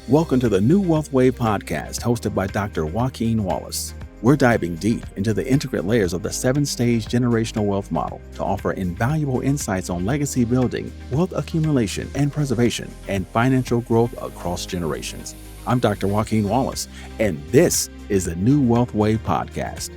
Welcome to the New Wealth Wave podcast hosted by Dr. Joaquin Wallace. We're diving deep into the intricate layers of the 7-stage generational wealth model to offer invaluable insights on legacy building, wealth accumulation and preservation, and financial growth across generations. I'm Dr. Joaquin Wallace, and this is the New Wealth Wave podcast.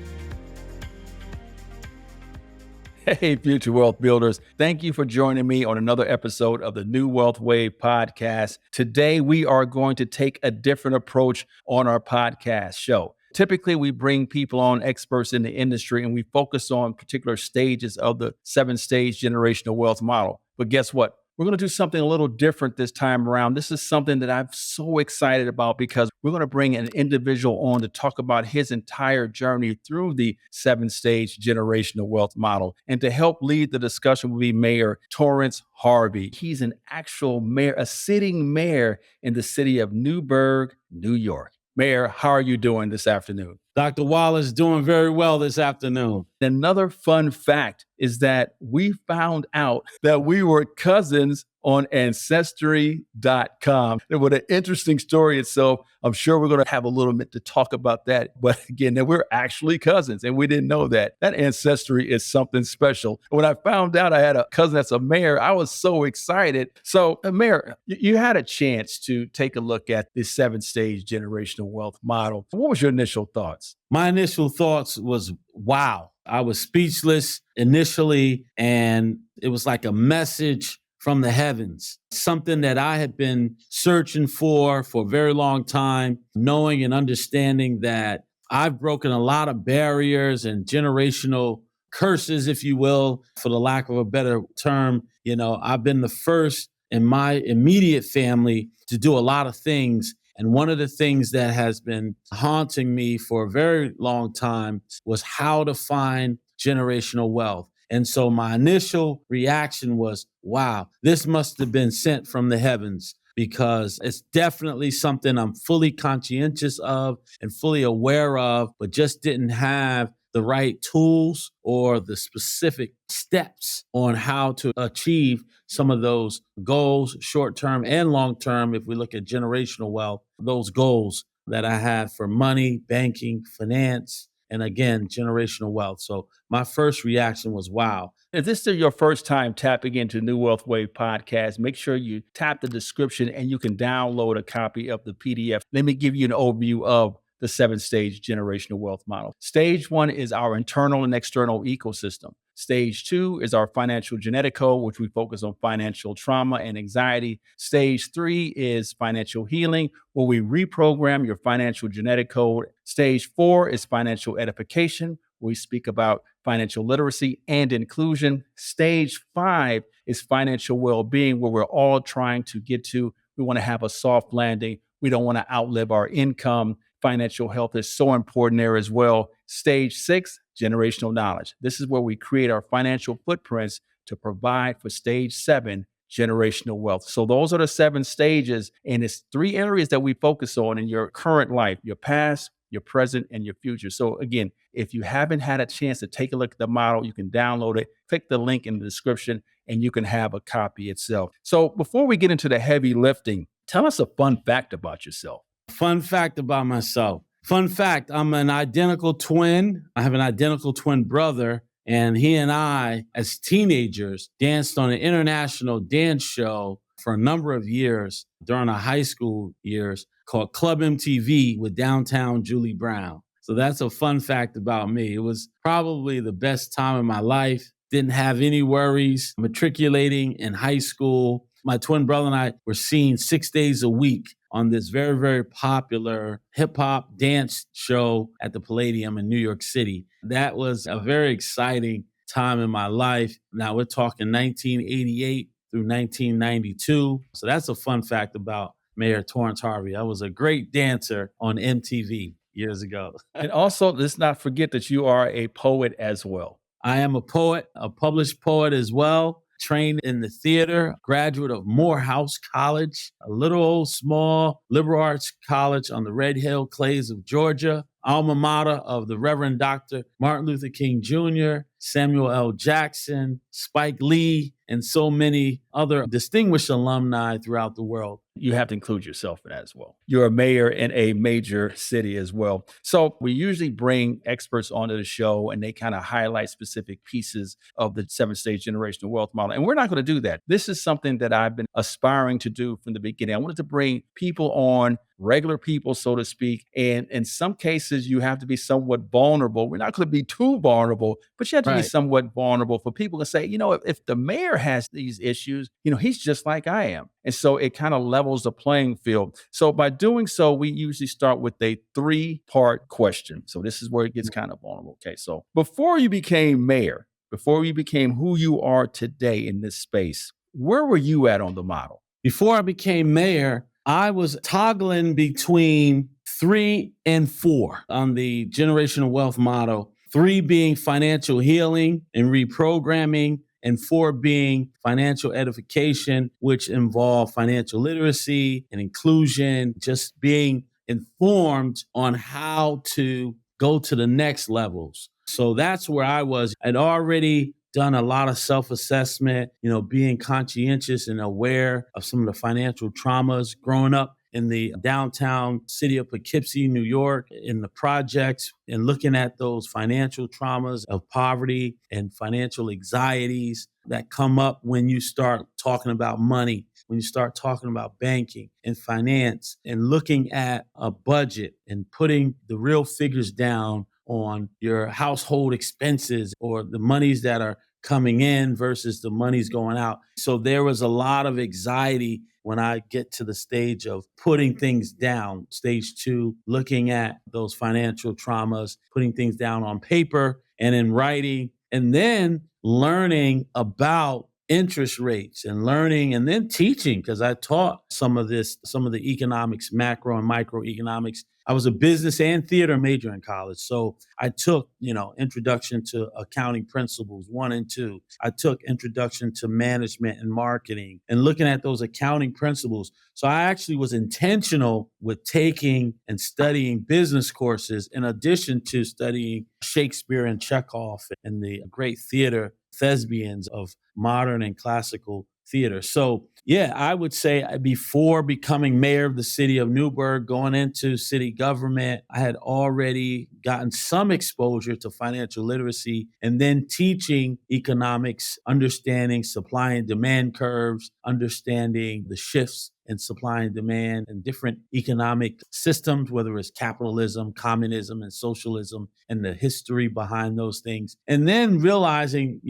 Hey, future wealth builders. Thank you for joining me on another episode of the New Wealth Wave podcast. Today, we are going to take a different approach on our podcast show. Typically, we bring people on, experts in the industry, and we focus on particular stages of the 7-stage generational wealth model. But guess what? We're going to do something a little different this time around. This is something that I'm so excited about because we're going to bring an individual on to talk about his entire journey through the 7-stage generational wealth model. And to help lead the discussion will be Mayor Torrance Harvey. He's an actual mayor, a sitting mayor in the city of Newburgh, New York. Mayor, how are you doing this afternoon? Dr. Wallace, doing very well this afternoon. Another fun fact is that we found out that we were cousins on Ancestry.com. What an interesting story itself. I'm sure we're going to have a little bit to talk about that. But again, that we're actually cousins, and we didn't know that. That ancestry is something special. When I found out I had a cousin that's a mayor, I was so excited. So, Mayor, you had a chance to take a look at this 7-stage generational wealth model. What was your initial thoughts? My initial thoughts was, wow. I was speechless initially, and it was like a message from the heavens, something that I had been searching for a very long time, knowing and understanding that I've broken a lot of barriers and generational curses, if you will, for the lack of a better term. I've been the first in my immediate family to do a lot of things. And one of the things that has been haunting me for a very long time was how to find generational wealth. And so my initial reaction was, wow, this must have been sent from the heavens, because it's definitely something I'm fully conscientious of and fully aware of, but just didn't have the right tools or the specific steps on how to achieve some of those goals, short-term and long-term. If we look at generational wealth, those goals that I have for money, banking, finance, and again, generational wealth. So my first reaction was, wow. If this is your first time tapping into New Wealth Wave podcast, make sure you tap the description and you can download a copy of the PDF. Let me give you an overview of the 7-stage generational wealth model. Stage 1 is our internal and external ecosystem. Stage 2 is our financial genetic code, which we focus on financial trauma and anxiety. Stage 3 is financial healing, where we reprogram your financial genetic code. Stage 4 is financial edification. We speak about financial literacy and inclusion. Stage 5 is financial well-being, where we're all trying to get to. We want to have a soft landing. We don't want to outlive our income. Financial health is so important there as well. Stage 6, generational knowledge. This is where we create our financial footprints to provide for stage 7, generational wealth. So those are the 7 stages, and it's 3 areas that we focus on in your current life: your past, your present, and your future. So again, if you haven't had a chance to take a look at the model, you can download it, click the link in the description, and you can have a copy itself. So before we get into the heavy lifting, tell us a fun fact about yourself. Fun fact about myself. Fun fact, I'm an identical twin. I have an identical twin brother, and he and I, as teenagers, danced on an international dance show for a number of years during our high school years called Club MTV with Downtown Julie Brown. So that's a fun fact about me. It was probably the best time of my life. Didn't have any worries. Matriculating in high school. My twin brother and I were seen 6 days a week on this very, very popular hip-hop dance show at the Palladium in New York City. That was a very exciting time in my life. Now we're talking 1988 through 1992. So that's a fun fact about Mayor Torrance Harvey. I was a great dancer on MTV years ago. And also, let's not forget that you are a poet as well. I am a poet, a published poet as well. Trained in the theater, graduate of Morehouse College, a little old small liberal arts college on the Red Hill Clays of Georgia, alma mater of the Reverend Dr. Martin Luther King Jr., Samuel L. Jackson, Spike Lee, and so many other distinguished alumni throughout the world. You have to include yourself in that as well. You're a mayor in a major city as well. So we usually bring experts onto the show and they kind of highlight specific pieces of the 7-stage generational wealth model. And we're not going to do that. This is something that I've been aspiring to do from the beginning. I wanted to bring people on, regular people, so to speak. And in some cases, you have to be somewhat vulnerable. We're not going to be too vulnerable, but you have to be Right. somewhat vulnerable for people to say, if the mayor has these issues, he's just like I am. And so it kind of levels the playing field. So by doing so, we usually start with a 3-part question. So this is where it gets kind of vulnerable. Okay. So before you became mayor, before you became who you are today in this space, where were you at on the model? Before I became mayor, I was toggling between 3 and 4 on the generational wealth model. 3 being financial healing and reprogramming, and 4 being financial edification, which involve financial literacy and inclusion, just being informed on how to go to the next levels. So that's where I was. I'd already done a lot of self-assessment, being conscientious and aware of some of the financial traumas growing up in the downtown city of Poughkeepsie, New York, in the projects, and looking at those financial traumas of poverty and financial anxieties that come up when you start talking about money, when you start talking about banking and finance, and looking at a budget and putting the real figures down on your household expenses or the monies that are coming in versus the monies going out. So there was a lot of anxiety when I get to the stage of putting things down, stage 2, looking at those financial traumas, putting things down on paper and in writing, and then learning about interest rates and learning and then teaching, because I taught some of the economics, macro and microeconomics. I was a business and theater major in college. So I took, introduction to accounting principles 1 and 2. I took introduction to management and marketing and looking at those accounting principles. So I actually was intentional with taking and studying business courses in addition to studying Shakespeare and Chekhov and the great theater thespians of modern and classical theater. So yeah, I would say before becoming mayor of the city of Newburgh, going into city government, I had already gotten some exposure to financial literacy and then teaching economics, understanding supply and demand curves, understanding the shifts in supply and demand and different economic systems, whether it's capitalism, communism, and socialism, and the history behind those things. And then realizing,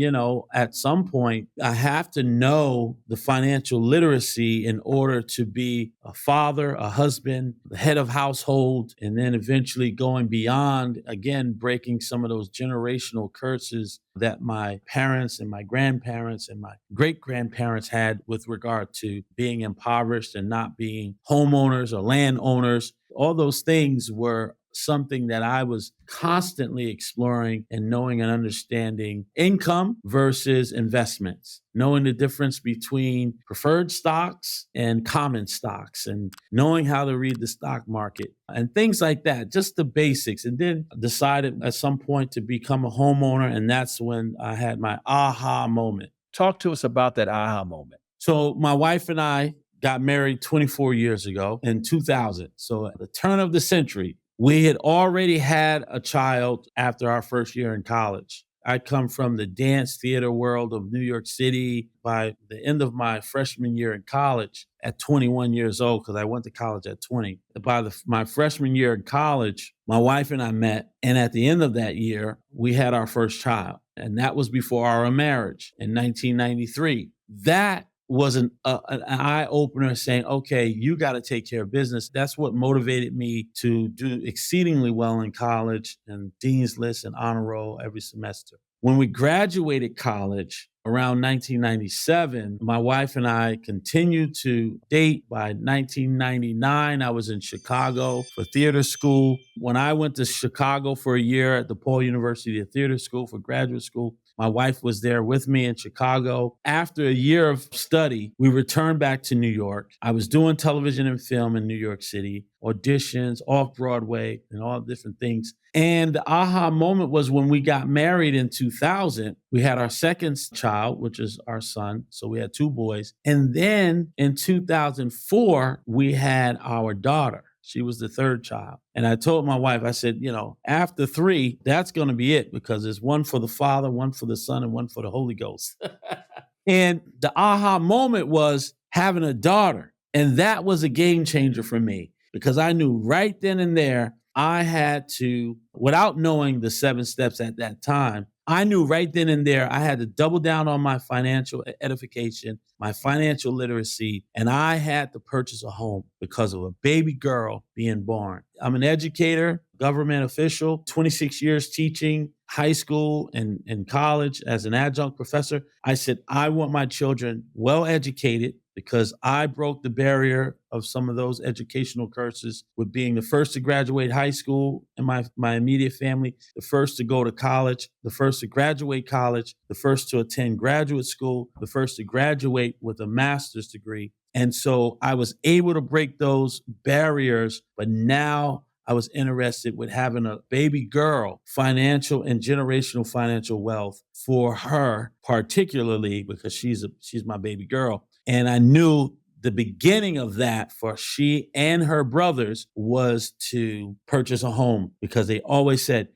at some point, I have to know the financial literacy in order to be a father, a husband, the head of household, and then eventually going beyond, again, breaking some of those generational curses that my parents and my grandparents and my great-grandparents had with regard to being impoverished and not being homeowners or landowners. All those things were something that I was constantly exploring and knowing and understanding income versus investments, knowing the difference between preferred stocks and common stocks, and knowing how to read the stock market and things like that, just the basics. And then decided at some point to become a homeowner. And that's when I had my aha moment. Talk to us about that aha moment. So my wife and I got married 24 years ago in 2000. So at the turn of the century, we had already had a child after our first year in college. I come from the dance theater world of New York City. By the end of my freshman year in college, at 21 years old, because I went to college at 20, by my freshman year in college, my wife and I met. And at the end of that year, we had our first child. And that was before our marriage in 1993. That was an eye-opener, saying, okay, you got to take care of business. That's what motivated me to do exceedingly well in college and Dean's List and honor roll every semester. When we graduated college around 1997, my wife and I continued to date. By 1999, I was in Chicago for theater school. When I went to Chicago for a year at DePaul University of Theater School for graduate school, My wife was there with me in Chicago. After a year of study, we returned back to New York. I was doing television and film in New York City, auditions, off Broadway, and all different things. And the aha moment was when we got married in 2000. We had our second child, which is our son. So we had two boys. And then in 2004, we had our daughter. She was the third child. And I told my wife, I said, after three, that's going to be it, because there's one for the Father, one for the Son, and one for the Holy Ghost. And the aha moment was having a daughter. And that was a game changer for me, because I knew right then and there I had to, without knowing the 7 steps at that time, I knew right then and there I had to double down on my financial edification, my financial literacy, and I had to purchase a home because of a baby girl being born. I'm an educator, government official, 26 years teaching high school and college as an adjunct professor. I said, I want my children well educated, because I broke the barrier of some of those educational curses with being the first to graduate high school in my immediate family, the first to go to college, the first to graduate college, the first to attend graduate school, the first to graduate with a master's degree. And so I was able to break those barriers, but now I was interested with having a baby girl, financial and generational financial wealth for her, particularly because she's my baby girl. And I knew the beginning of that for she and her brothers was to purchase a home, because they always said,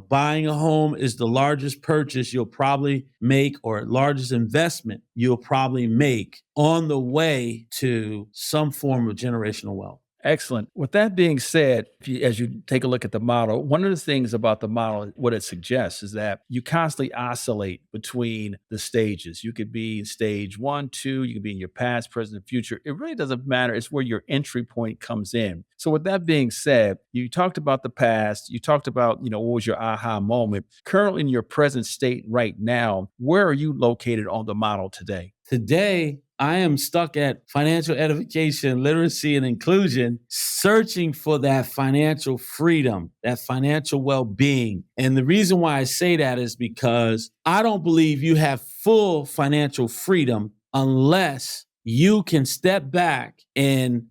buying a home is the largest purchase you'll probably make, or largest investment you'll probably make on the way to some form of generational wealth. Excellent. With that being said, as you take a look at the model, one of the things about the model, what it suggests is that you constantly oscillate between the stages. You could be in stage 1, 2, you could be in your past, present, and future. It really doesn't matter. It's where your entry point comes in. So with that being said, you talked about the past, you talked about, what was your aha moment. Currently in your present state right now, where are you located on the model today? Today, I am stuck at financial edification, literacy, and inclusion, searching for that financial freedom, that financial well-being. And the reason why I say that is because I don't believe you have full financial freedom unless you can step back and,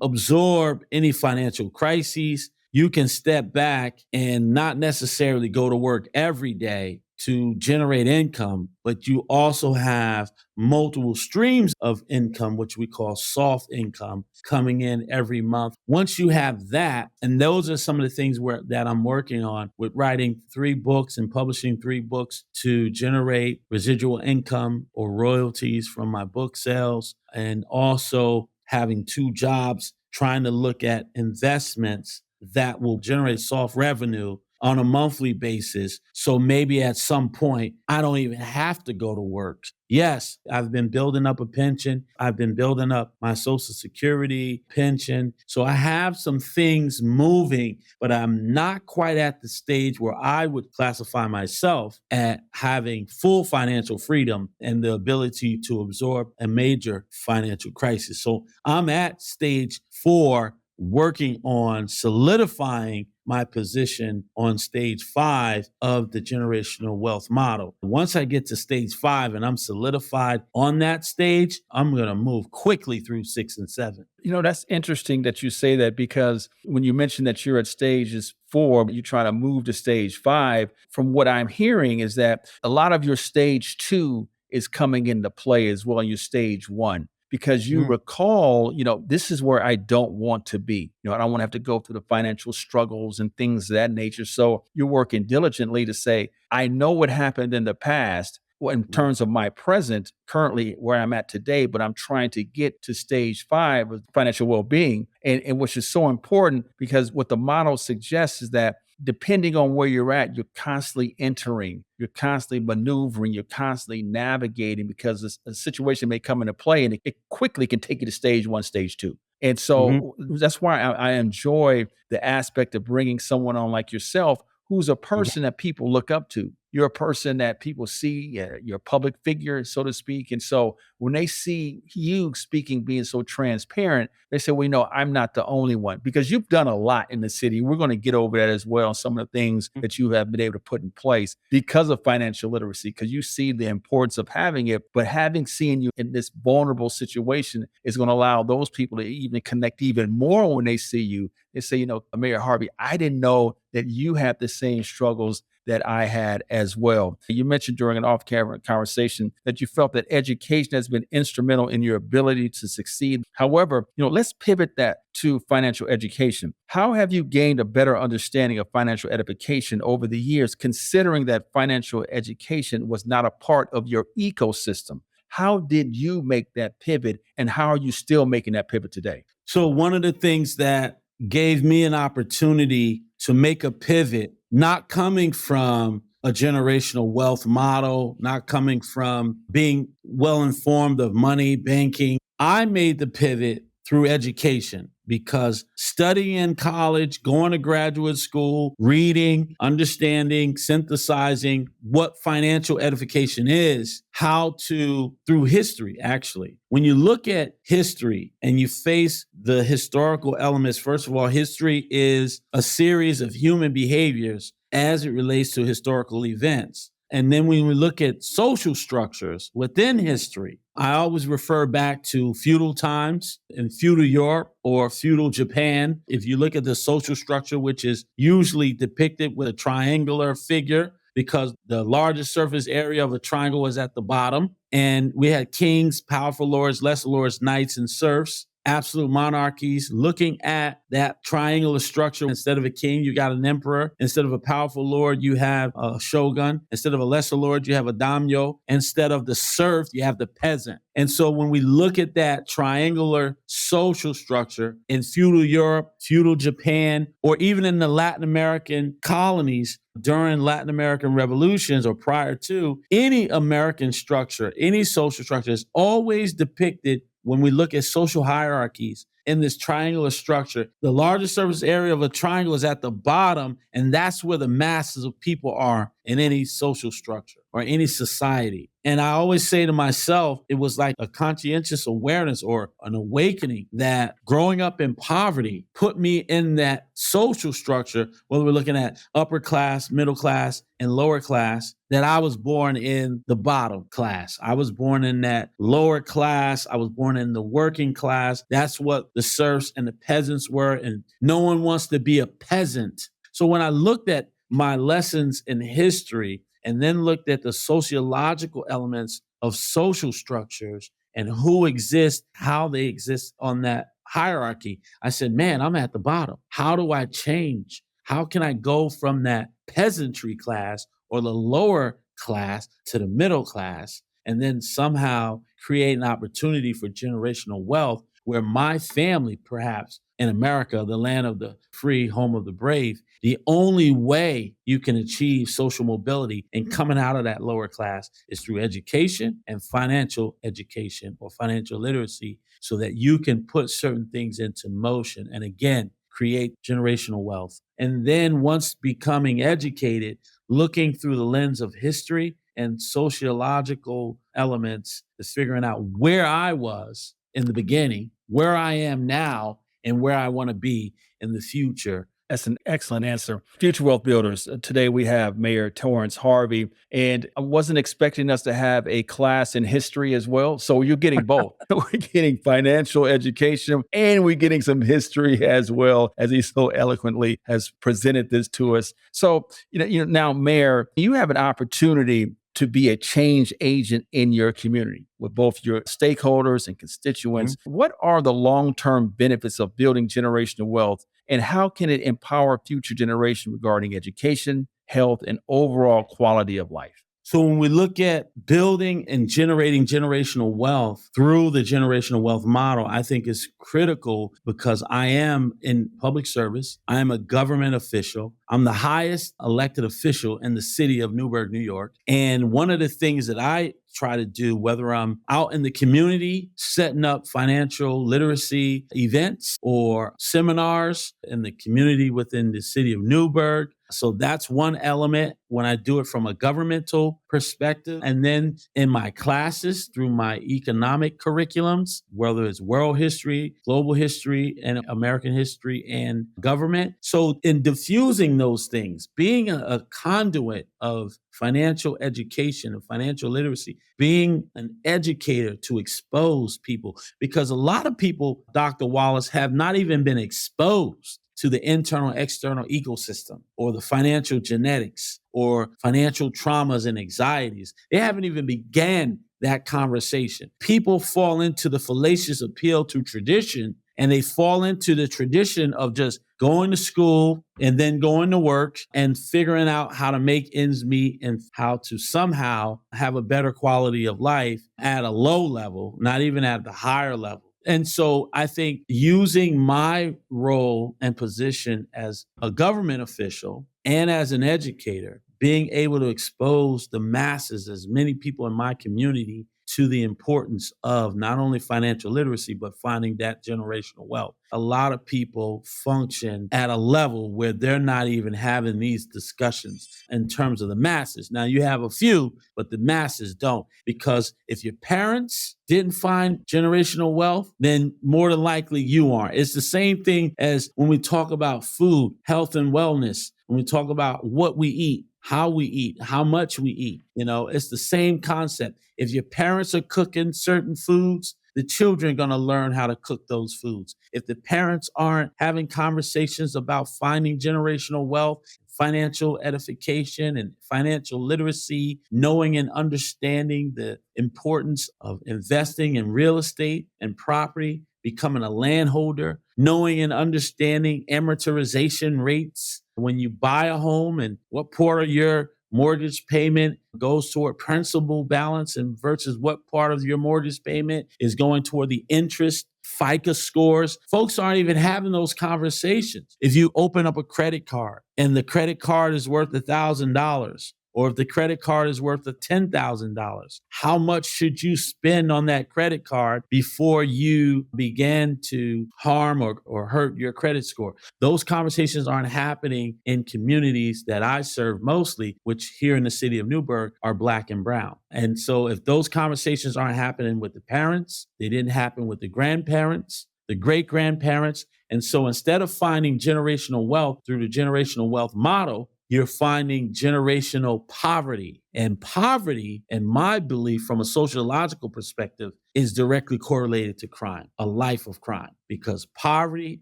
absorb any financial crises. You can step back and not necessarily go to work every day to generate income, but you also have multiple streams of income, which we call soft income, coming in every month. Once you have that, and those are some of the things that I'm working on with writing 3 books and publishing 3 books to generate residual income or royalties from my book sales, and also having 2 jobs, trying to look at investments that will generate soft revenue on a monthly basis. So maybe at some point, I don't even have to go to work. Yes, I've been building up a pension. I've been building up my Social Security pension. So I have some things moving, but I'm not quite at the stage where I would classify myself at having full financial freedom and the ability to absorb a major financial crisis. So I'm at stage 4, working on solidifying my position on stage 5 of the generational wealth model. Once I get to stage 5 and I'm solidified on that stage, I'm going to move quickly through 6 and 7. That's interesting that you say that, because when you mention that you're at stages 4, you try to move to stage 5, from what I'm hearing is that a lot of your stage 2 is coming into play as well in your stage 1. Because you recall, this is where I don't want to be. I don't want to have to go through the financial struggles and things of that nature. So you're working diligently to say, I know what happened in the past in terms of my present, currently where I'm at today, but I'm trying to get to stage 5 of financial well-being. And which is so important, because what the model suggests is that depending on where you're at, you're constantly entering, you're constantly maneuvering, you're constantly navigating, because a situation may come into play and it quickly can take you to stage 1, stage 2. And so that's why I enjoy the aspect of bringing someone on like yourself, who's a person that people look up to. you're a person that people see, you're a public figure, so to speak. And so when they see you speaking, being so transparent, they say, well, I'm not the only one, because you've done a lot in the city. We're going to get over that as well. Some of the things that you have been able to put in place because of financial literacy, because you see the importance of having it, but having seen you in this vulnerable situation is going to allow those people to even connect even more when they see you. They say, Mayor Harvey, I didn't know that you had the same struggles that I had as well. You mentioned during an off-camera conversation that you felt that education has been instrumental in your ability to succeed. However, let's pivot that to financial education. How have you gained a better understanding of financial edification over the years, considering that financial education was not a part of your ecosystem? How did you make that pivot, and how are you still making that pivot today? So one of the things that gave me an opportunity to make a pivot, not coming from a generational wealth model, not coming from being well informed of money, banking. I made the pivot through education, because studying in college, going to graduate school, reading, understanding, synthesizing what financial edification is, through history, actually. When you look at history and you face the historical elements, first of all, history is a series of human behaviors as it relates to historical events. And then when we look at social structures within history, I always refer back to feudal times in feudal Europe or feudal Japan. If you look at the social structure, which is usually depicted with a triangular figure, because the largest surface area of a triangle was at the bottom. And we had kings, powerful lords, lesser lords, knights, and serfs. Absolute monarchies. Looking at that triangular structure, instead of a king, you got an emperor. Instead of a powerful lord, you have a shogun. Instead of a lesser lord, you have a daimyo. Instead of the serf, you have the peasant. And so when we look at that triangular social structure in feudal Europe, feudal Japan, or even in the Latin American colonies during Latin American revolutions or prior to, any American structure, any social structure is always depicted when we look at social hierarchies in this triangular structure. The largest surface area of a triangle is at the bottom, and that's where the masses of people are in any social structure or any society. And I always say to myself, it was like a conscientious awareness or an awakening that growing up in poverty put me in that social structure, whether we're looking at upper class, middle class, and lower class, that I was born in the bottom class. I was born in that lower class. I was born in the working class. That's what the serfs and the peasants were. And no one wants to be a peasant. So when I looked at my lessons in history and then looked at the sociological elements of social structures and who exists, how they exist on that hierarchy, I said, man, I'm at the bottom. How do I change? How can I go from that peasantry class or the lower class to the middle class, and then somehow create an opportunity for generational wealth where my family, perhaps in America, the land of the free, home of the brave, the only way you can achieve social mobility and coming out of that lower class is through education and financial education or financial literacy, so that you can put certain things into motion and again, create generational wealth. And then once becoming educated, looking through the lens of history and sociological elements, is figuring out where I was in the beginning, where I am now, and where I want to be in the future. That's an excellent answer. Future Wealth Builders. Today we have Mayor Torrance Harvey, and I wasn't expecting us to have a class in history as well. So you're getting both. We're getting financial education and we're getting some history as well, as he so eloquently has presented this to us. So, now, Mayor, you have an opportunity to be a change agent in your community with both your stakeholders and constituents. Mm-hmm. What are the long-term benefits of building generational wealth, and how can it empower future generations regarding education, health, and overall quality of life? So when we look at building and generating generational wealth through the generational wealth model, I think is critical because I am in public service. I am a government official. I'm the highest elected official in the city of Newburgh, New York. And one of the things that I try to do, whether I'm out in the community setting up financial literacy events or seminars in the community within the city of Newburgh. So that's one element when I do it from a governmental perspective. And then in my classes through my economic curriculums, whether it's world history, global history, and American history and government. So in diffusing those things, being a conduit of financial education and financial literacy, being an educator to expose people, because a lot of people, Dr. Wallace, have not even been exposed to the internal external ecosystem or the financial genetics or financial traumas and anxieties. They haven't even began that conversation. People fall into the fallacious appeal to tradition, and they fall into the tradition of just going to school and then going to work and figuring out how to make ends meet and how to somehow have a better quality of life at a low level, not even at the higher level. And so I think using my role and position as a government official and as an educator, being able to expose the masses, as many people in my community, to the importance of not only financial literacy, but finding that generational wealth. A lot of people function at a level where they're not even having these discussions in terms of the masses. Now, you have a few, but the masses don't. Because if your parents didn't find generational wealth, then more than likely you aren't. It's the same thing as when we talk about food, health, and wellness, when we talk about what we eat, how we eat, how much we eat. It's the same concept. If your parents are cooking certain foods, the children are going to learn how to cook those foods. If the parents aren't having conversations about finding generational wealth, financial edification and financial literacy, knowing and understanding the importance of investing in real estate and property, becoming a landholder, knowing and understanding amortization rates when you buy a home and what part of your mortgage payment goes toward principal balance and versus what part of your mortgage payment is going toward the interest, FICA scores. Folks aren't even having those conversations. If you open up a credit card and the credit card is worth $1,000, or if the credit card is worth $10,000, how much should you spend on that credit card before you begin to harm or hurt your credit score? Those conversations aren't happening in communities that I serve mostly, which here in the city of Newburgh are Black and brown. And so if those conversations aren't happening with the parents, they didn't happen with the grandparents, the great-grandparents. And so instead of finding generational wealth through the generational wealth model, you're finding generational poverty. And poverty, in my belief, from a sociological perspective, is directly correlated to crime, a life of crime, because poverty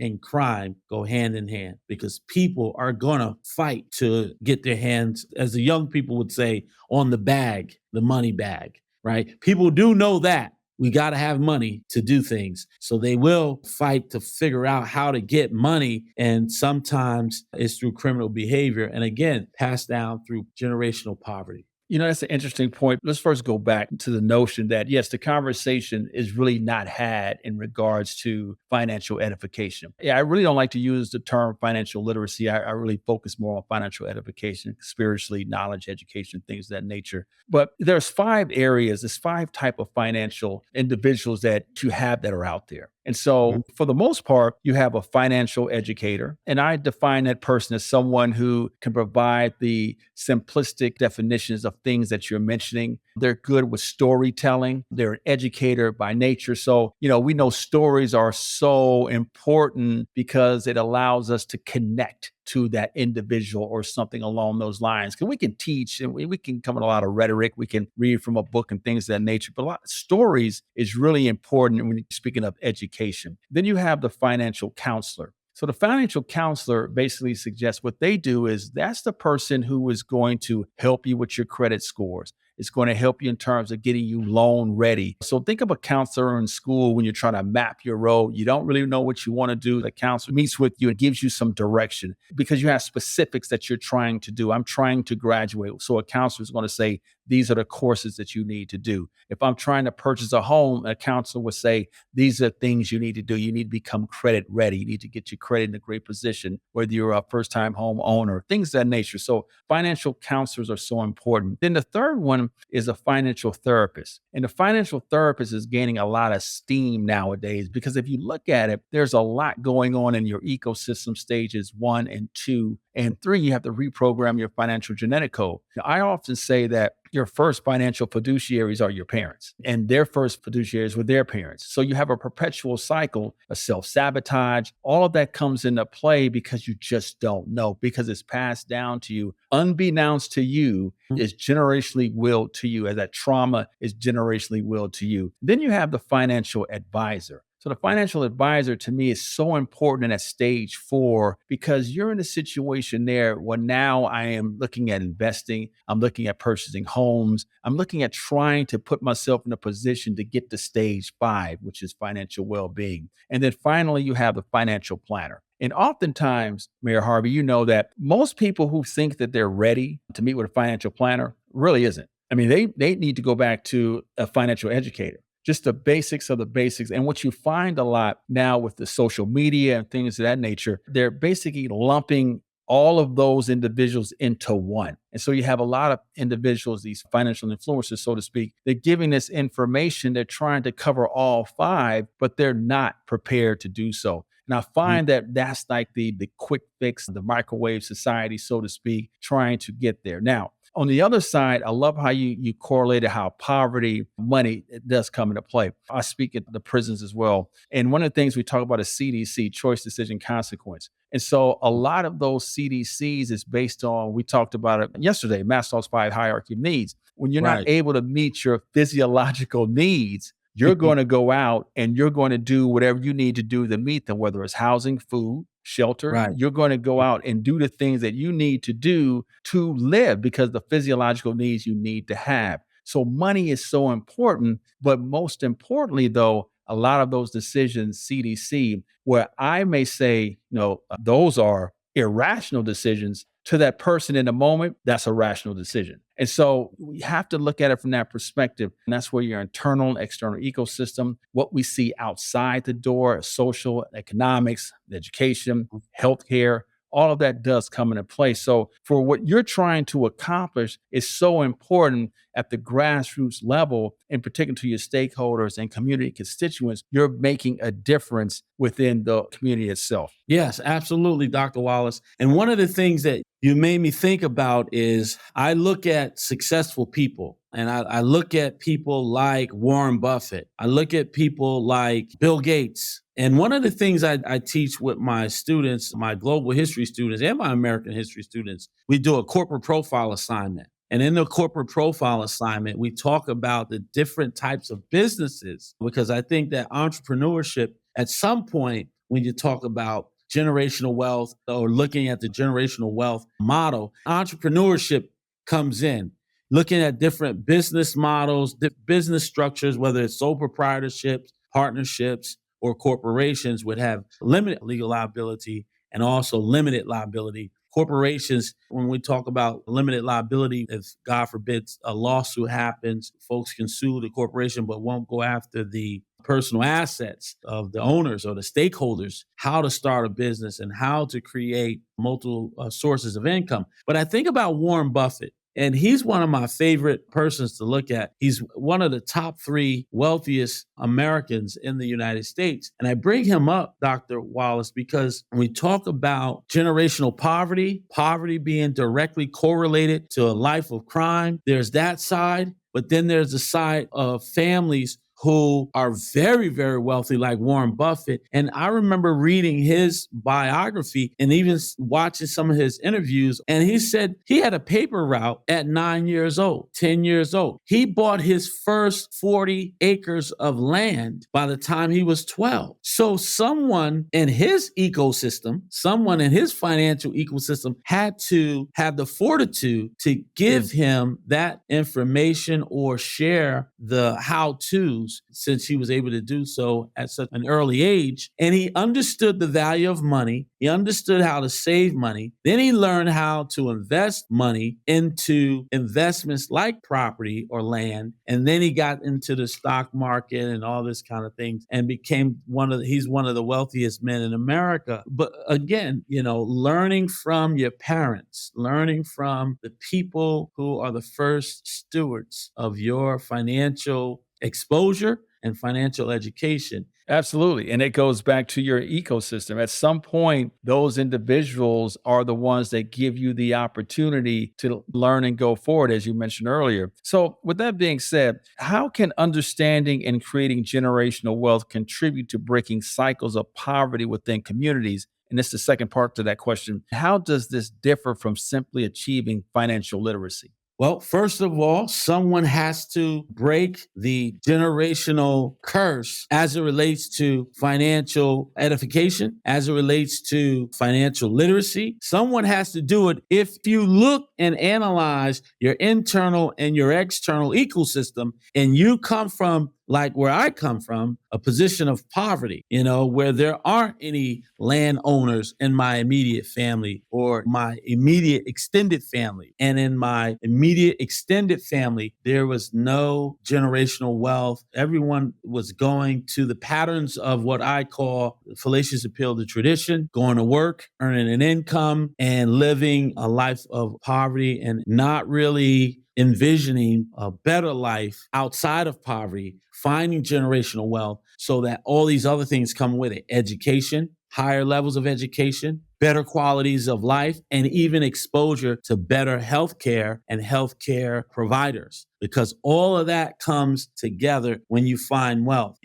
and crime go hand in hand, because people are going to fight to get their hands, as the young people would say, on the bag, the money bag, right? People do know that. We got to have money to do things. So they will fight to figure out how to get money. And sometimes it's through criminal behavior. And again, passed down through generational poverty. That's an interesting point. Let's first go back to the notion that, yes, the conversation is really not had in regards to financial edification. Yeah, I really don't like to use the term financial literacy. I really focus more on financial edification, spiritually, knowledge, education, things of that nature. But there's 5 areas, there's 5 type of financial individuals that you have that are out there. And so for the most part, you have a financial educator. And I define that person as someone who can provide the simplistic definitions of things that you're mentioning. They're good with storytelling. They're an educator by nature. So, we know stories are so important because it allows us to connect to that individual or something along those lines. Because we can teach and we can come with a lot of rhetoric. We can read from a book and things of that nature. But a lot of stories is really important when you're speaking of education. Then you have the financial counselor. So the financial counselor basically suggests what they do is that's the person who is going to help you with your credit scores. It's going to help you in terms of getting you loan ready. So think of a counselor in school when you're trying to map your road. You don't really know what you want to do. The counselor meets with you and gives you some direction because you have specifics that you're trying to do. I'm trying to graduate. So a counselor is going to say, these are the courses that you need to do. If I'm trying to purchase a home, a counselor would say, these are things you need to do. You need to become credit ready. You need to get your credit in a great position, whether you're a first time home owner, things of that nature. So financial counselors are so important. Then the third one is a financial therapist. And the financial therapist is gaining a lot of steam nowadays because if you look at it, there's a lot going on in your ecosystem stages 1 and 2 and 3. You have to reprogram your financial genetic code. Now, I often say that your first financial fiduciaries are your parents, and their first fiduciaries were their parents. So you have a perpetual cycle of self-sabotage. All of that comes into play because you just don't know, because it's passed down to you, unbeknownst to you, is generationally willed to you, as that trauma is generationally willed to you. Then you have the financial advisor. So the financial advisor to me is so important at stage 4 because you're in a situation there where now I am looking at investing. I'm looking at purchasing homes. I'm looking at trying to put myself in a position to get to stage 5, which is financial well-being. And then finally, you have the financial planner. And oftentimes, Mayor Harvey, you know that most people who think that they're ready to meet with a financial planner really isn't. I mean, they need to go back to a financial educator. Just the basics of the basics. And what you find a lot now with the social media and things of that nature, they're basically lumping all of those individuals into one. And so you have a lot of individuals, these financial influencers, so to speak, they're giving this information. They're trying to cover all 5, but they're not prepared to do so. And I find that that's like the quick fix, the microwave society, so to speak, trying to get there. Now, on the other side, I love how you correlated how poverty, money, it does come into play. I speak at the prisons as well. And one of the things we talk about is CDC, choice, decision, consequence. And so a lot of those CDCs is based on, we talked about it yesterday, Maslow's 5 hierarchy of needs. When you're not able to meet your physiological needs, you're going to go out and you're going to do whatever you need to do to meet them, whether it's housing, food, shelter. Right. You're going to go out and do the things that you need to do to live because the physiological needs you need to have. So money is so important, but most importantly, though, a lot of those decisions, CDC, where I may say, those are irrational decisions, to that person in the moment, that's a rational decision. And so we have to look at it from that perspective. And that's where your internal and external ecosystem, what we see outside the door, social, economics, education, healthcare, all of that does come into play. So for what you're trying to accomplish is so important at the grassroots level, in particular to your stakeholders and community constituents, you're making a difference within the community itself. Yes, absolutely, Dr. Wallace. And one of the things that you made me think about is I look at successful people and I look at people like Warren Buffett. I look at people like Bill Gates. And one of the things I teach with my students, my global history students and my American history students, we do a corporate profile assignment. And in the corporate profile assignment, we talk about the different types of businesses, because I think that entrepreneurship, at some point, when you talk about generational wealth or looking at the generational wealth model, entrepreneurship comes in. Looking at different business models, business structures, whether it's sole proprietorships, partnerships, or corporations would have limited legal liability and also limited liability. Corporations, when we talk about limited liability, if God forbid a lawsuit happens, folks can sue the corporation but won't go after the personal assets of the owners or the stakeholders, how to start a business and how to create multiple sources of income. But I think about Warren Buffett. And he's one of my favorite persons to look at. He's one of the top 3 wealthiest Americans in the United States. And I bring him up, Dr. Wallace, because when we talk about generational poverty, poverty being directly correlated to a life of crime, there's that side. But then there's the side of families who are very, very wealthy, like Warren Buffett. And I remember reading his biography and even watching some of his interviews. And he said he had a paper route at 9 years old, 10 years old. He bought his first 40 acres of land by the time he was 12. So someone in his ecosystem, someone in his financial ecosystem had to have the fortitude to give him that information or share the how-tos moves since he was able to do so at such an early age. And he understood the value of money. He understood how to save money. Then he learned how to invest money into investments like property or land. And then he got into the stock market and all this kind of things and became he's one of the wealthiest men in America. But again, learning from your parents, learning from the people who are the first stewards of your financial exposure and financial education. Absolutely. And it goes back to your ecosystem. At some point, those individuals are the ones that give you the opportunity to learn and go forward, as you mentioned earlier. So, with that being said, how can understanding and creating generational wealth contribute to breaking cycles of poverty within communities? And this is the second part to that question. How does this differ from simply achieving financial literacy? Well, first of all, someone has to break the generational curse as it relates to financial edification, as it relates to financial literacy. Someone has to do it. If you look and analyze your internal and your external ecosystem, and you come from, like where I come from, a position of poverty, where there aren't any landowners in my immediate family or my immediate extended family. And in my immediate extended family, there was no generational wealth. Everyone was going to the patterns of what I call fallacious appeal to tradition, going to work, earning an income, and living a life of poverty and not really envisioning a better life outside of poverty, finding generational wealth so that all these other things come with it: education, higher levels of education, better qualities of life, and even exposure to better healthcare and healthcare providers. Because all of that comes together when you find wealth,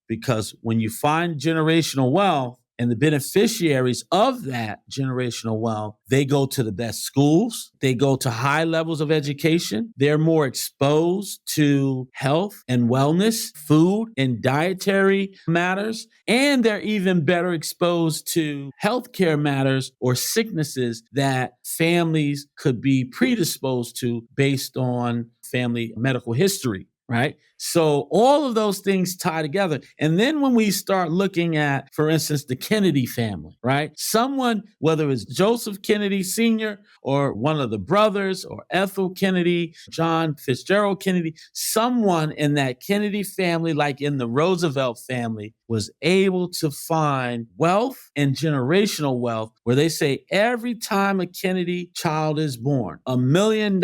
because when you find generational wealth, and the beneficiaries of that generational wealth, they go to the best schools, they go to high levels of education, they're more exposed to health and wellness, food and dietary matters, and they're even better exposed to healthcare matters or sicknesses that families could be predisposed to based on family medical history. Right? So all of those things tie together. And then when we start looking at, for instance, the Kennedy family, right? Someone, whether it's Joseph Kennedy Sr. or one of the brothers or Ethel Kennedy, John Fitzgerald Kennedy, someone in that Kennedy family, like in the Roosevelt family, was able to find wealth and generational wealth where they say every time a Kennedy child is born, $1 million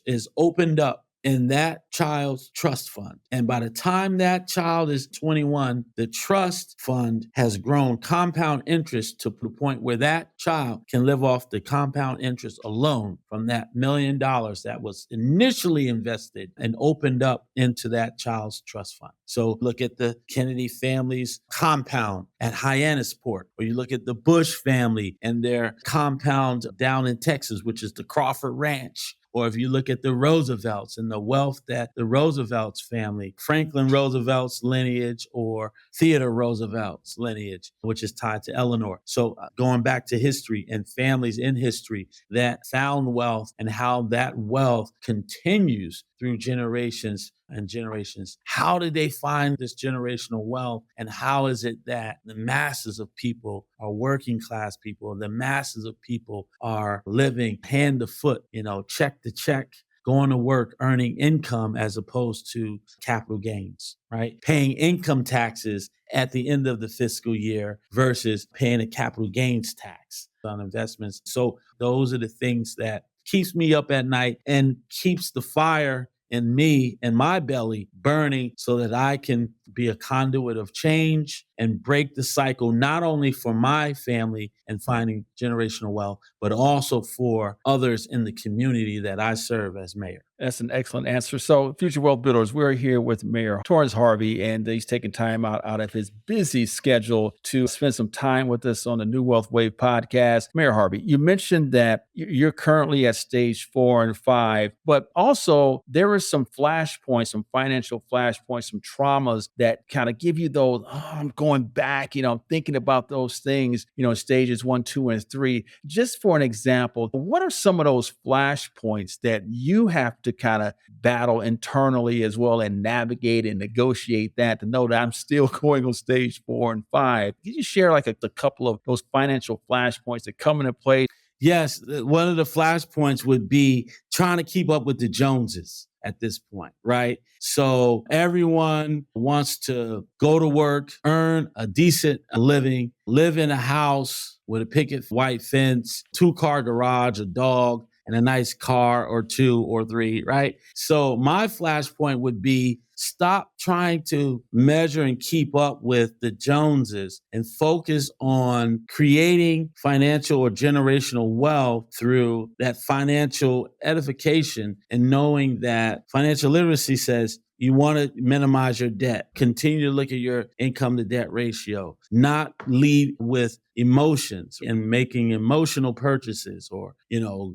is opened up in that child's trust fund. And by the time that child is 21, the trust fund has grown compound interest to the point where that child can live off the compound interest alone from that $1 million that was initially invested and opened up into that child's trust fund. So look at the Kennedy family's compound at Hyannisport, or you look at the Bush family and their compound down in Texas, which is the Crawford Ranch. Or if you look at the Roosevelts and the wealth that the Roosevelts family, Franklin Roosevelt's lineage or Theodore Roosevelt's lineage, which is tied to Eleanor. So going back to history and families in history that found wealth and how that wealth continues through generations and generations. How did they find this generational wealth? And how is it that the masses of people are working class people? The masses of people are living hand to foot, check to check, going to work, earning income as opposed to capital gains, right? Paying income taxes at the end of the fiscal year versus paying a capital gains tax on investments. So those are the things that keeps me up at night and keeps the fire in me and my belly burning so that I can be a conduit of change and break the cycle, not only for my family and finding generational wealth, but also for others in the community that I serve as mayor. That's an excellent answer. So, Future Wealth Builders, we're here with Mayor Torrance Harvey, and he's taking time out of his busy schedule to spend some time with us on the New Wealth Wave podcast. Mayor Harvey, you mentioned that you're currently at stage 4 and 5, but also there are some flashpoints, some financial flashpoints, some traumas that kind of give you those, oh, I'm going back, I'm thinking about those things, stages 1, 2, and 3. Just for an example, what are some of those flashpoints that you have to kind of battle internally as well and navigate and negotiate that to know that I'm still going on stage 4 and 5? Can you share like a couple of those financial flashpoints that come into play? Yes, one of the flashpoints would be trying to keep up with the Joneses at this point, right? So everyone wants to go to work, earn a decent living, live in a house with a picket white fence, 2-car garage, a dog, and a nice car or 2 or 3, right? So my flashpoint would be stop trying to measure and keep up with the Joneses and focus on creating financial or generational wealth through that financial edification and knowing that financial literacy says you want to minimize your debt. Continue to look at your income to debt ratio, not lead with emotions and making emotional purchases or,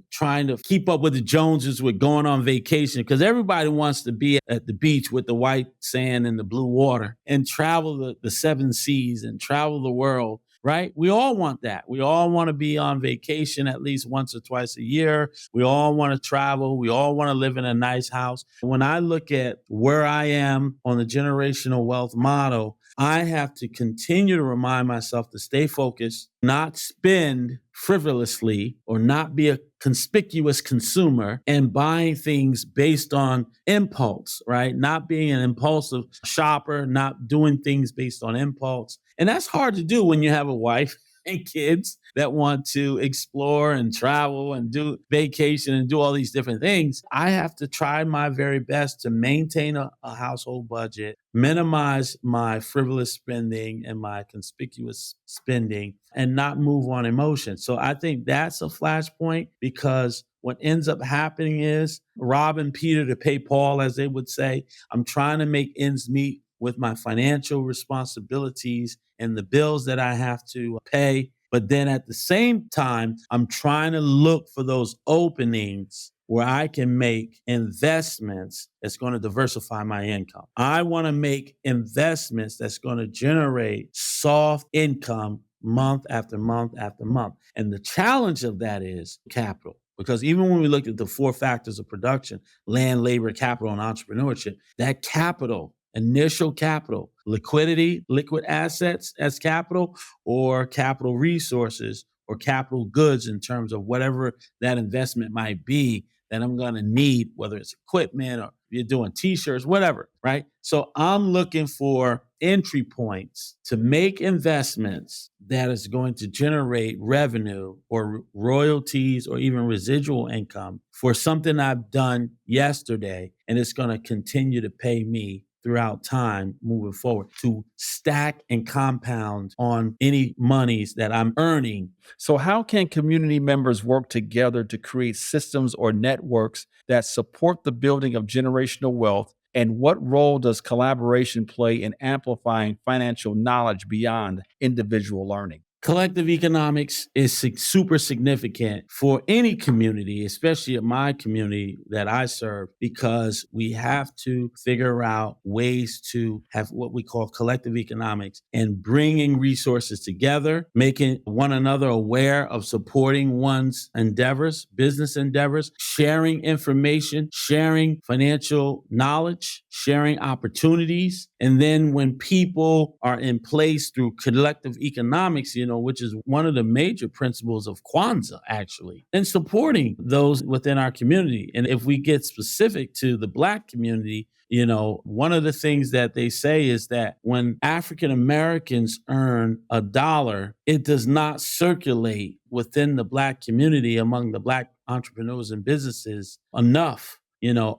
trying to keep up with the Joneses with going on vacation because everybody wants to be at the beach with the white sand and the blue water and travel the 7 seas and travel the world. Right? We all want that. We all want to be on vacation at least once or twice a year. We all want to travel. We all want to live in a nice house. When I look at where I am on the generational wealth model, I have to continue to remind myself to stay focused, not spend frivolously or not be a conspicuous consumer and buying things based on impulse, right? Not being an impulsive shopper, not doing things based on impulse. And that's hard to do when you have a wife and kids that want to explore and travel and do vacation and do all these different things. I have to try my very best to maintain a household budget, minimize my frivolous spending and my conspicuous spending, and not move on emotion. So I think that's a flashpoint because what ends up happening is robbing Peter to pay Paul, as they would say. I'm trying to make ends meet with my financial responsibilities and the bills that I have to pay. But then at the same time, I'm trying to look for those openings where I can make investments that's going to diversify my income. I want to make investments that's going to generate soft income month after month after month. And the challenge of that is capital. Because even when we look at the 4 factors of production, land, labor, capital, and entrepreneurship, that capital, initial capital, liquidity, liquid assets as capital, or capital resources or capital goods in terms of whatever that investment might be that I'm going to need, whether it's equipment or you're doing t-shirts, whatever, right? So I'm looking for entry points to make investments that is going to generate revenue or royalties or even residual income for something I've done yesterday, and it's going to continue to pay me throughout time moving forward to stack and compound on any monies that I'm earning. So, how can community members work together to create systems or networks that support the building of generational wealth? And what role does collaboration play in amplifying financial knowledge beyond individual learning? Collective economics is super significant for any community, especially in my community that I serve, because we have to figure out ways to have what we call collective economics and bringing resources together, making one another aware of supporting one's endeavors, business endeavors, sharing information, sharing financial knowledge, sharing opportunities. And then when people are in place through collective economics, which is one of the major principles of Kwanzaa, actually, and supporting those within our community. And if we get specific to the Black community, one of the things that they say is that when African Americans earn $1, it does not circulate within the Black community among the Black entrepreneurs and businesses enough.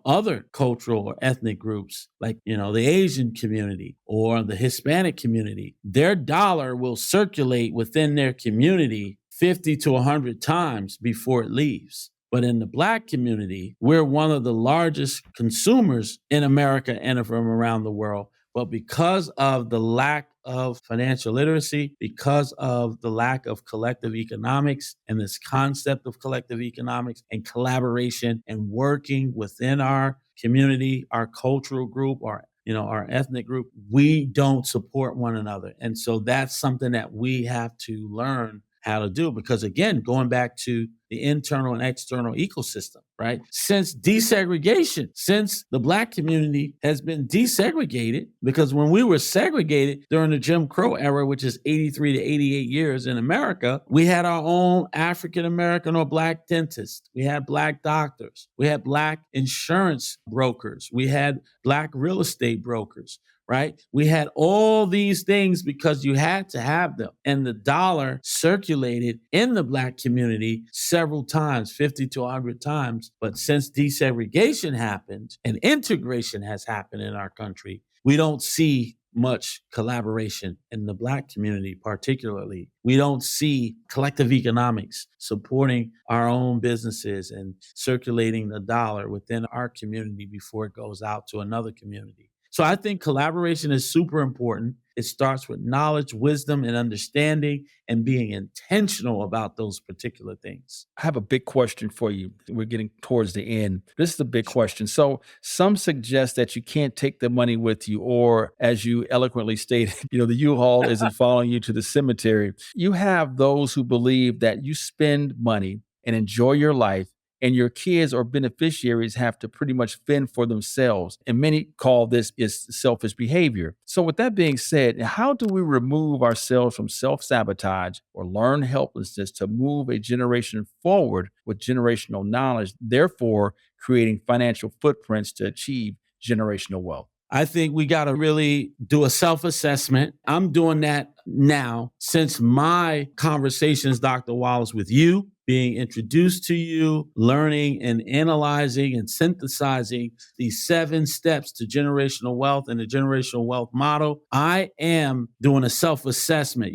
Other cultural or ethnic groups like, the Asian community or the Hispanic community, their dollar will circulate within their community 50 to 100 times before it leaves. But in the Black community, we're one of the largest consumers in America and from around the world. But because of the lack of financial literacy, because of the lack of collective economics and this concept of collective economics and collaboration and working within our community, our cultural group, our our ethnic group, we don't support one another. And so that's something that we have to learn how to do, because again, going back to the internal and external ecosystem, right? Since desegregation, since the Black community has been desegregated, because when we were segregated during the Jim Crow era, which is 83 to 88 years in America, we had our own African American or Black dentists. We had Black doctors. We had Black insurance brokers. We had Black real estate brokers. Right? We had all these things because you had to have them. And the dollar circulated in the Black community several times, 50 to 100 times. But since desegregation happened and integration has happened in our country, we don't see much collaboration in the Black community, particularly. We don't see collective economics supporting our own businesses and circulating the dollar within our community before it goes out to another community. So I think collaboration is super important. It starts with knowledge, wisdom, and understanding, and being intentional about those particular things. I have a big question for you. We're getting towards the end. This is the big question. So some suggest that you can't take the money with you, or as you eloquently stated, the U-Haul isn't following you to the cemetery. You have those who believe that you spend money and enjoy your life, and your kids or beneficiaries have to pretty much fend for themselves. And many call this is selfish behavior. So with that being said, how do we remove ourselves from self-sabotage or learn helplessness to move a generation forward with generational knowledge, therefore creating financial footprints to achieve generational wealth? I think we got to really do a self-assessment. I'm doing that now since my conversations, Dr. Wallace, with you, being introduced to you, learning and analyzing and synthesizing these 7 steps to generational wealth and the generational wealth model. I am doing a self-assessment.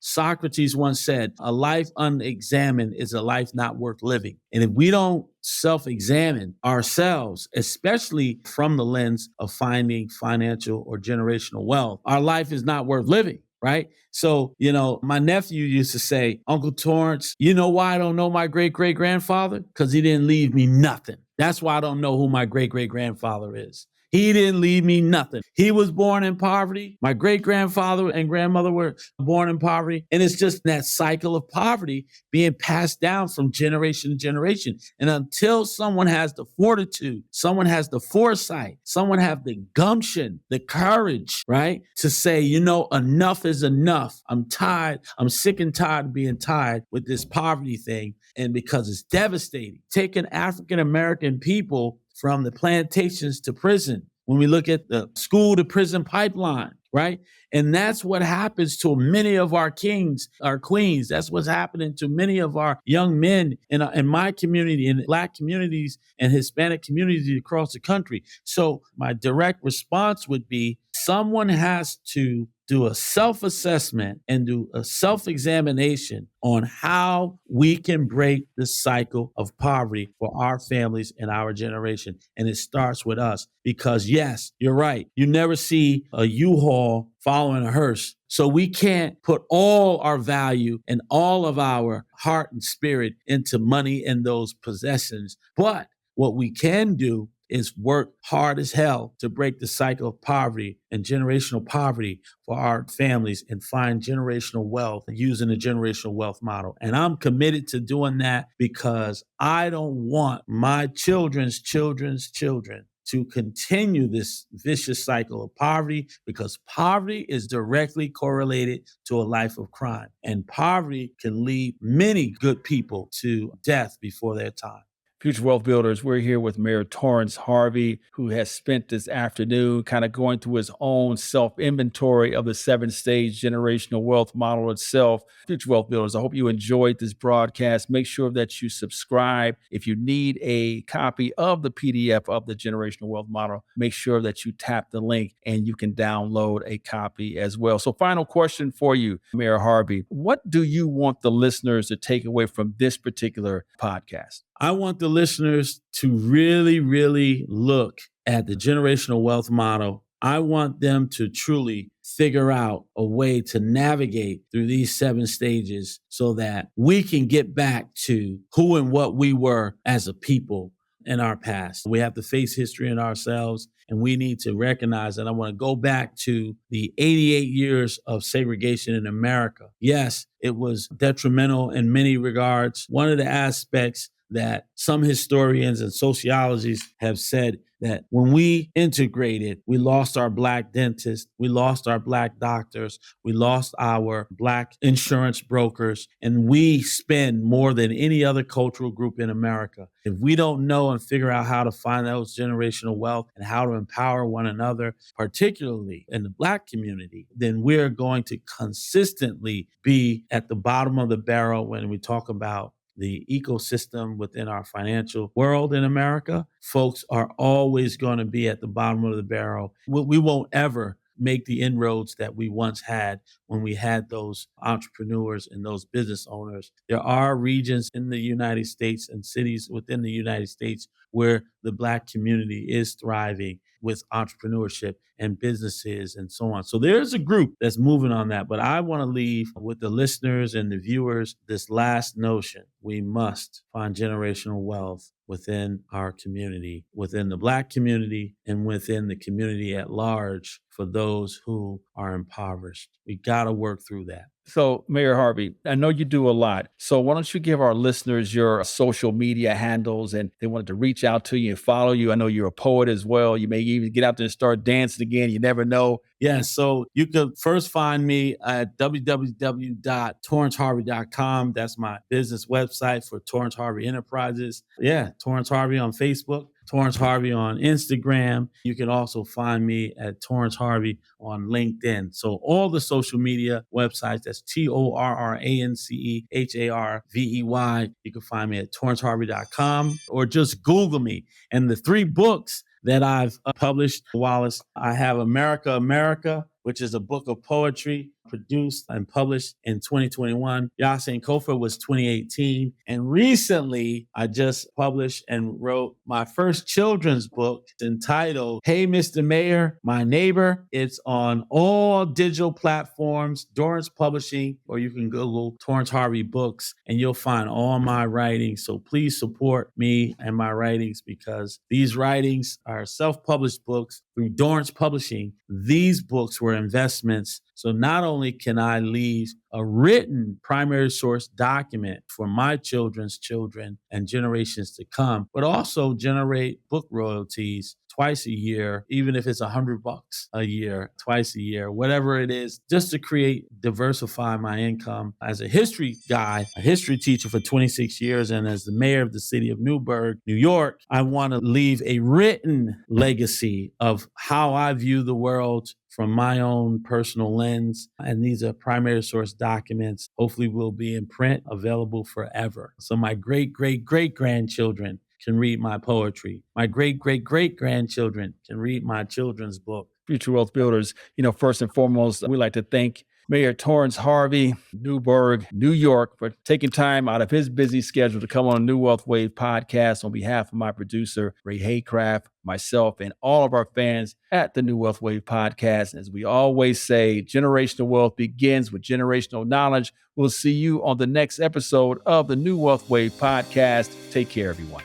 Socrates once said, a life unexamined is a life not worth living. And if we don't self-examine ourselves, especially from the lens of finding financial or generational wealth, our life is not worth living. Right? So, my nephew used to say, Uncle Torrance, you know why I don't know my great-great-grandfather? Because he didn't leave me nothing. That's why I don't know who my great-great-grandfather is. He didn't leave me nothing. He was born in poverty. My great-grandfather and grandmother were born in poverty. And it's just that cycle of poverty being passed down from generation to generation. And until someone has the fortitude, someone has the foresight, someone have the gumption, the courage, right, to say, enough is enough. I'm tired. I'm sick and tired of being tired with this poverty thing. And because it's devastating, taking African-American people from the plantations to prison, when we look at the school to prison pipeline, right? And that's what happens to many of our kings, our queens. That's what's happening to many of our young men in my community, in Black communities and Hispanic communities across the country. So my direct response would be, someone has to do a self-assessment and do a self-examination on how we can break the cycle of poverty for our families and our generation. And it starts with us, because yes, you're right. You never see a U-Haul following a hearse. So we can't put all our value and all of our heart and spirit into money and those possessions. But what we can do is work hard as hell to break the cycle of poverty and generational poverty for our families and find generational wealth using the generational wealth model. And I'm committed to doing that because I don't want my children's children's children to continue this vicious cycle of poverty, because poverty is directly correlated to a life of crime. And poverty can lead many good people to death before their time. Future Wealth Builders, we're here with Mayor Torrance Harvey, who has spent this afternoon kind of going through his own self-inventory of the 7-stage generational wealth model itself. Future Wealth Builders, I hope you enjoyed this broadcast. Make sure that you subscribe. If you need a copy of the PDF of the generational wealth model, make sure that you tap the link and you can download a copy as well. So final question for you, Mayor Harvey. What do you want the listeners to take away from this particular podcast? I want the listeners to really, really look at the generational wealth model. I want them to truly figure out a way to navigate through these 7 stages so that we can get back to who and what we were as a people in our past. We have to face history in ourselves, And we need to recognize that. I want to go back to the 88 years of segregation in America. Yes, it was detrimental in many regards. One of the aspects that some historians and sociologists have said that when we integrated, we lost our Black dentists, we lost our Black doctors, we lost our Black insurance brokers, and we spend more than any other cultural group in America. If we don't know and figure out how to find those generational wealth and how to empower one another, particularly in the Black community, then we're going to consistently be at the bottom of the barrel when we talk about the ecosystem within our financial world in America. Folks are always going to be at the bottom of the barrel. We won't ever make the inroads that we once had when we had those entrepreneurs and those business owners. There are regions in the United States and cities within the United States where the Black community is thriving with entrepreneurship and businesses and so on. So there's a group that's moving on that. But I want to leave with the listeners and the viewers this last notion. We must find generational wealth within our community, within the Black community, and within the community at large for those who are impoverished. We got to work through that. So, Mayor Harvey, I know you do a lot. So why don't you give our listeners your social media handles, and they wanted to reach out to you and follow you. I know you're a poet as well. You may even get out there and start dancing again. You never know. Yeah, so you could first find me at www.torranceharvey.com. That's my business website for Torrance Harvey Enterprises. Yeah, Torrance Harvey on Facebook, Torrance Harvey on Instagram. You can also find me at Torrance Harvey on LinkedIn. So all the social media websites, that's TORRANCEHARVEY. You can find me at torranceharvey.com or just Google me. And the 3 books that I've published, Wallace, I have America, America, which is a book of poetry produced and published in 2021. Yasin Kofa was 2018. And recently, I just published and wrote my first children's book entitled, Hey, Mr. Mayor, My Neighbor. It's on all digital platforms, Torrance Publishing, or you can Google Torrance Harvey Books, and you'll find all my writings. So please support me and my writings, because these writings are self-published books through Torrance Publishing. These books were investments. So not only can I leave a written primary source document for my children's children and generations to come, but also generate book royalties twice a year, even if it's $100 a year, twice a year, whatever it is, just to diversify my income. As a history guy, a history teacher for 26 years, and as the mayor of the city of Newburgh, New York, I want to leave a written legacy of how I view the world from my own personal lens. And these are primary source documents, hopefully will be in print, available forever. So my great-great-great-grandchildren can read my poetry. My great-great-great-grandchildren can read my children's book. Future Wealth Builders, first and foremost, we'd like to thank Mayor Torrance Harvey, Newburgh, New York, for taking time out of his busy schedule to come on a New Wealth Wave podcast on behalf of my producer, Ray Haycraft, myself, and all of our fans at the New Wealth Wave podcast. As we always say, generational wealth begins with generational knowledge. We'll see you on the next episode of the New Wealth Wave podcast. Take care, everyone.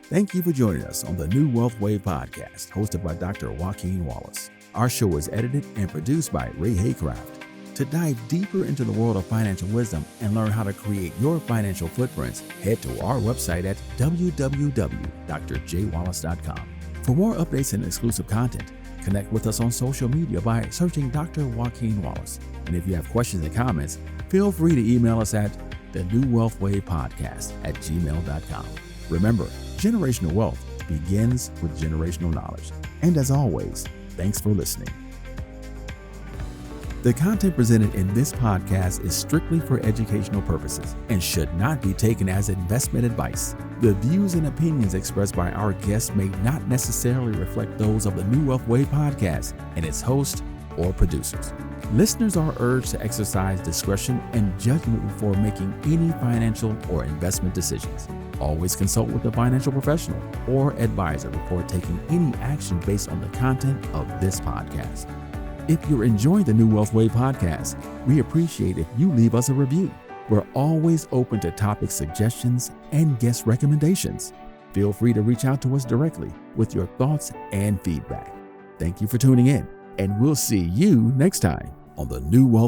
Thank you for joining us on the New Wealth Wave podcast, hosted by Dr. Joaquin Wallace. Our show is edited and produced by Ray Haycraft. To dive deeper into the world of financial wisdom and learn how to create your financial footprints, head to our website at www.drjwallace.com. For more updates and exclusive content, connect with us on social media by searching Dr. Joaquin Wallace. And if you have questions and comments, feel free to email us at thenewwealthwavepodcast@gmail.com. Remember, generational wealth begins with generational knowledge. And as always, thanks for listening. The content presented in this podcast is strictly for educational purposes and should not be taken as investment advice. The views and opinions expressed by our guests may not necessarily reflect those of the New Wealth Wave podcast and its host or producers. Listeners are urged to exercise discretion and judgment before making any financial or investment decisions. Always consult with a financial professional or advisor before taking any action based on the content of this podcast. If you're enjoying the New Wealth Wave podcast, we appreciate if you leave us a review. We're always open to topic suggestions and guest recommendations. Feel free to reach out to us directly with your thoughts and feedback. Thank you for tuning in, and we'll see you next time on the New Wealth